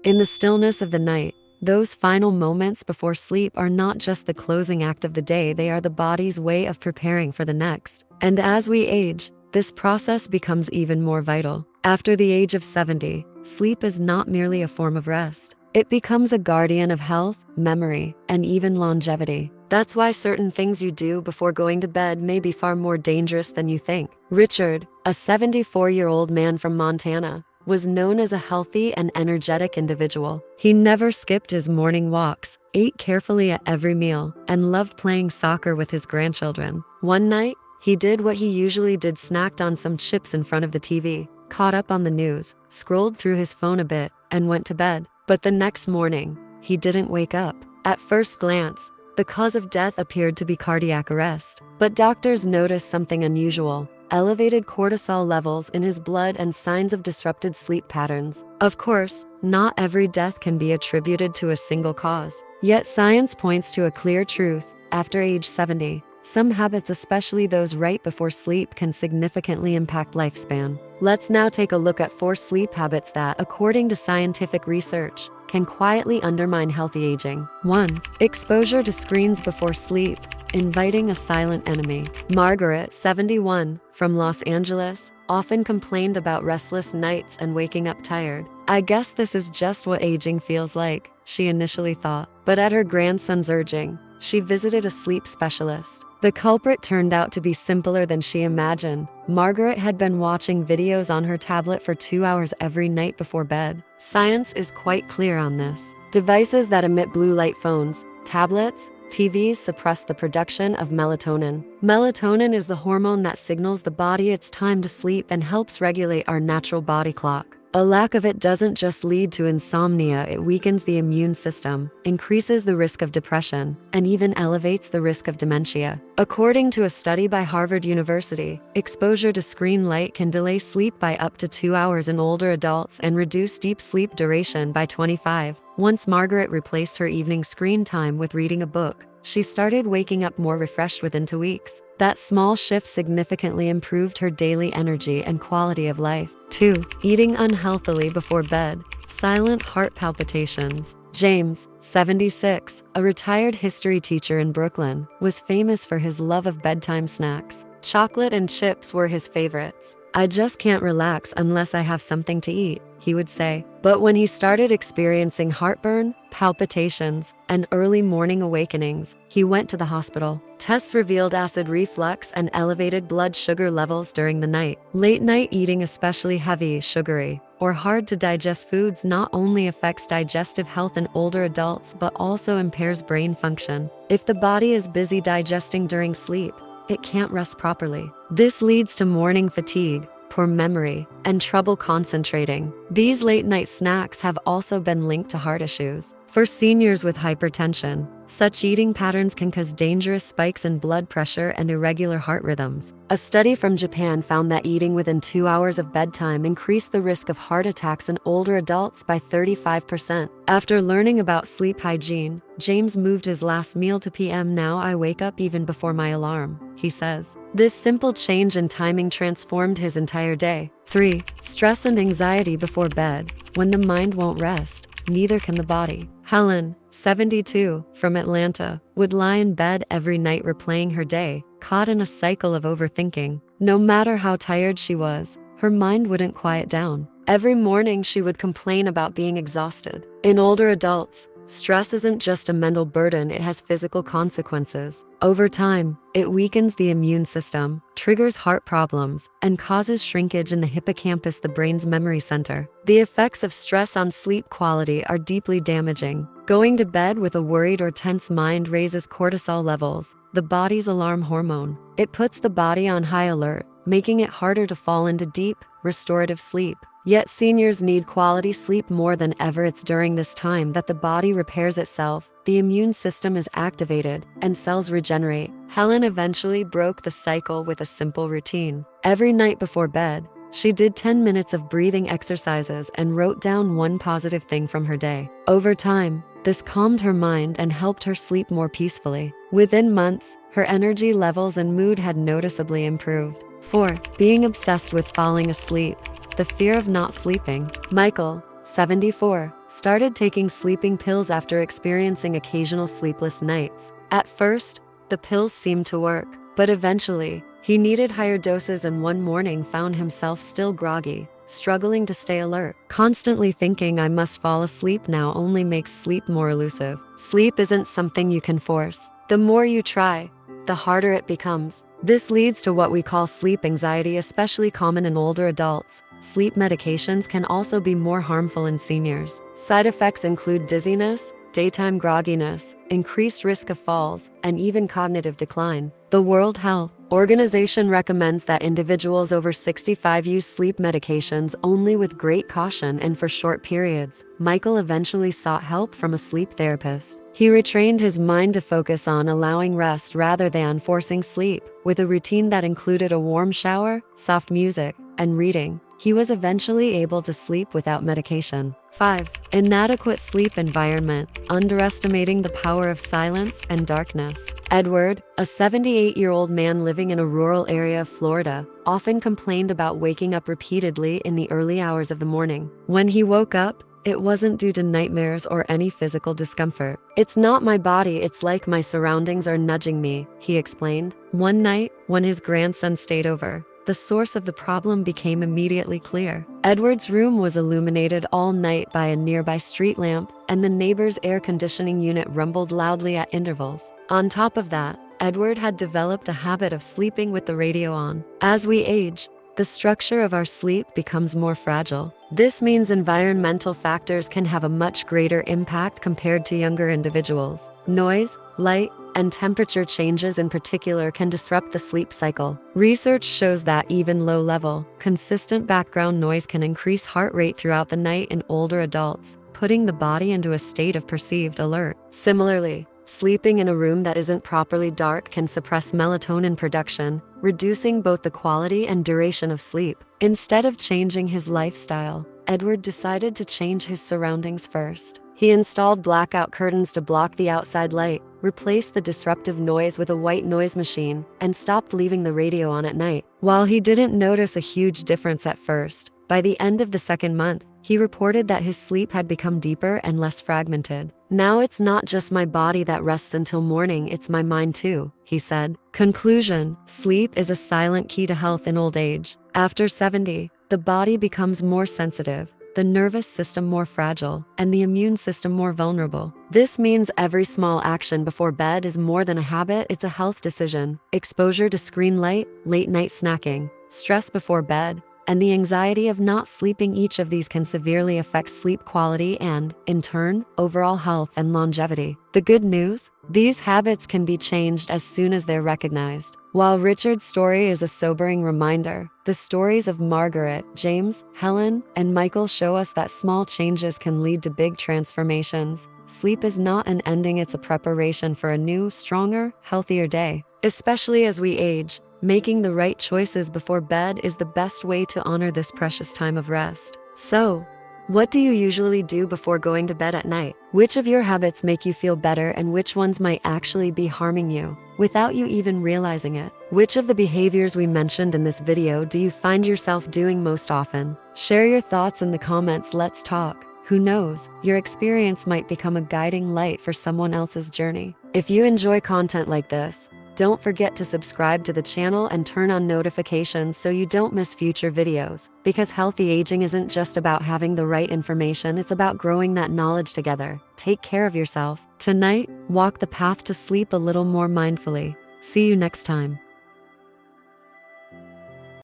In the stillness of the night, those final moments before sleep are not just the closing act of the day, they are the body's way of preparing for the next. And as we age, this process becomes even more vital. After the age of 70, sleep is not merely a form of rest. It becomes a guardian of health, memory, and even longevity. That's why certain things you do before going to bed may be far more dangerous than you think. Richard, a 74-year-old man from Montana, was known as a healthy and energetic individual. He never skipped his morning walks, ate carefully at every meal, and loved playing soccer with his grandchildren. One night, he did what he usually did, snacked on some chips in front of the TV, caught up on the news, scrolled through his phone a bit, and went to bed. But the next morning, he didn't wake up. At first glance, the cause of death appeared to be cardiac arrest. But doctors noticed something unusual: elevated cortisol levels in his blood and signs of disrupted sleep patterns. Of course, not every death can be attributed to a single cause. Yet science points to a clear truth: after age 70, some habits, especially those right before sleep, can significantly impact lifespan. Let's now take a look at 4 sleep habits that, according to scientific research, can quietly undermine healthy aging. 1. Exposure to screens before sleep, inviting a silent enemy. Margaret, 71, from Los Angeles, often complained about restless nights and waking up tired. "I guess this is just what aging feels like," she initially thought. But at her grandson's urging, she visited a sleep specialist. The culprit turned out to be simpler than she imagined. Margaret had been watching videos on her tablet for 2 hours every night before bed. Science is quite clear on this. Devices that emit blue light, phones, tablets, TVs, suppress the production of melatonin. Melatonin is the hormone that signals the body it's time to sleep and helps regulate our natural body clock. A lack of it doesn't just lead to insomnia, it weakens the immune system, increases the risk of depression, and even elevates the risk of dementia. According to a study by Harvard University, exposure to screen light can delay sleep by up to 2 hours in older adults and reduce deep sleep duration by 25. Once Margaret replaced her evening screen time with reading a book, she started waking up more refreshed within 2 weeks. That small shift significantly improved her daily energy and quality of life. 2. Eating unhealthily before bed, silent heart palpitations. James, 76, a retired history teacher in Brooklyn, was famous for his love of bedtime snacks. Chocolate and chips were his favorites. "I just can't relax unless I have something to eat," he would say. But when he started experiencing heartburn, palpitations, and early morning awakenings, he went to the hospital. Tests revealed acid reflux and elevated blood sugar levels during the night. Late night eating, especially heavy, sugary, or hard to digest foods, not only affects digestive health in older adults but also impairs brain function. If the body is busy digesting during sleep, it can't rest properly. This leads to morning fatigue, poor memory, and trouble concentrating. These late-night snacks have also been linked to heart issues. For seniors with hypertension, such eating patterns can cause dangerous spikes in blood pressure and irregular heart rhythms. A study from Japan found that eating within 2 hours of bedtime increased the risk of heart attacks in older adults by 35%. After learning about sleep hygiene, James moved his last meal to PM. "Now I wake up even before my alarm," he says. This simple change in timing transformed his entire day. 3. Stress and anxiety before bed. When the mind won't rest, neither can the body. Helen, 72, from Atlanta, would lie in bed every night replaying her day, caught in a cycle of overthinking. No matter how tired she was, her mind wouldn't quiet down. Every morning she would complain about being exhausted. In older adults, stress isn't just a mental burden, it has physical consequences. Over time, it weakens the immune system, triggers heart problems, and causes shrinkage in the hippocampus, the brain's memory center. The effects of stress on sleep quality are deeply damaging. Going to bed with a worried or tense mind raises cortisol levels, the body's alarm hormone. It puts the body on high alert, making it harder to fall into deep, restorative sleep. Yet seniors need quality sleep more than ever. It's during this time that the body repairs itself, the immune system is activated, and cells regenerate. Helen eventually broke the cycle with a simple routine. Every night before bed, she did 10 minutes of breathing exercises and wrote down one positive thing from her day. Over time, this calmed her mind and helped her sleep more peacefully. Within months, her energy levels and mood had noticeably improved. 4. Being obsessed with falling asleep. The fear of not sleeping. Michael, 74, started taking sleeping pills after experiencing occasional sleepless nights. At first, the pills seemed to work, but eventually, he needed higher doses and one morning found himself still groggy, struggling to stay alert. Constantly thinking I must fall asleep now only makes sleep more elusive. Sleep isn't something you can force. The more you try, the harder it becomes. This leads to what we call sleep anxiety, especially common in older adults. Sleep medications can also be more harmful in seniors. Side effects include dizziness, daytime grogginess, increased risk of falls, and even cognitive decline. The World Health Organization recommends that individuals over 65 use sleep medications only with great caution and for short periods. Michael eventually sought help from a sleep therapist. He retrained his mind to focus on allowing rest rather than forcing sleep, with a routine that included a warm shower, soft music, and reading. He was eventually able to sleep without medication. 5. Inadequate sleep environment, underestimating the power of silence and darkness. Edward, a 78-year-old man living in a rural area of Florida, often complained about waking up repeatedly in the early hours of the morning. When he woke up, it wasn't due to nightmares or any physical discomfort. "It's not my body, it's like my surroundings are nudging me," he explained. One night, when his grandson stayed over, the source of the problem became immediately clear. Edward's room was illuminated all night by a nearby street lamp, and the neighbor's air conditioning unit rumbled loudly at intervals. On top of that, Edward had developed a habit of sleeping with the radio on. As we age, the structure of our sleep becomes more fragile. This means environmental factors can have a much greater impact compared to younger individuals. Noise, light, and temperature changes in particular can disrupt the sleep cycle. Research shows that even low-level, consistent background noise can increase heart rate throughout the night in older adults, putting the body into a state of perceived alert. Similarly, sleeping in a room that isn't properly dark can suppress melatonin production, reducing both the quality and duration of sleep. Instead of changing his lifestyle, Edward decided to change his surroundings first. He installed blackout curtains to block the outside light, replaced the disruptive noise with a white noise machine, and stopped leaving the radio on at night. While he didn't notice a huge difference at first, by the end of the second month, he reported that his sleep had become deeper and less fragmented. "Now it's not just my body that rests until morning, it's my mind too," he said. Conclusion: sleep is a silent key to health in old age. After 70, the body becomes more sensitive, the nervous system more fragile, and the immune system more vulnerable. This means every small action before bed is more than a habit, it's a health decision. Exposure to screen light, late night snacking, stress before bed, and the anxiety of not sleeping, each of these can severely affect sleep quality and, in turn, overall health and longevity. The good news? These habits can be changed as soon as they're recognized. While Richard's story is a sobering reminder, the stories of Margaret, James, Helen, and Michael show us that small changes can lead to big transformations. Sleep is not an ending, it's a preparation for a new, stronger, healthier day. Especially as we age, making the right choices before bed is the best way to honor this precious time of rest. So, what do you usually do before going to bed at night? Which of your habits make you feel better and which ones might actually be harming you without you even realizing it? Which of the behaviors we mentioned in this video do you find yourself doing most often? Share your thoughts in the comments, let's talk. Who knows, your experience might become a guiding light for someone else's journey. If you enjoy content like this, don't forget to subscribe to the channel and turn on notifications so you don't miss future videos. Because healthy aging isn't just about having the right information, it's about growing that knowledge together. Take care of yourself. Tonight, walk the path to sleep a little more mindfully. See you next time.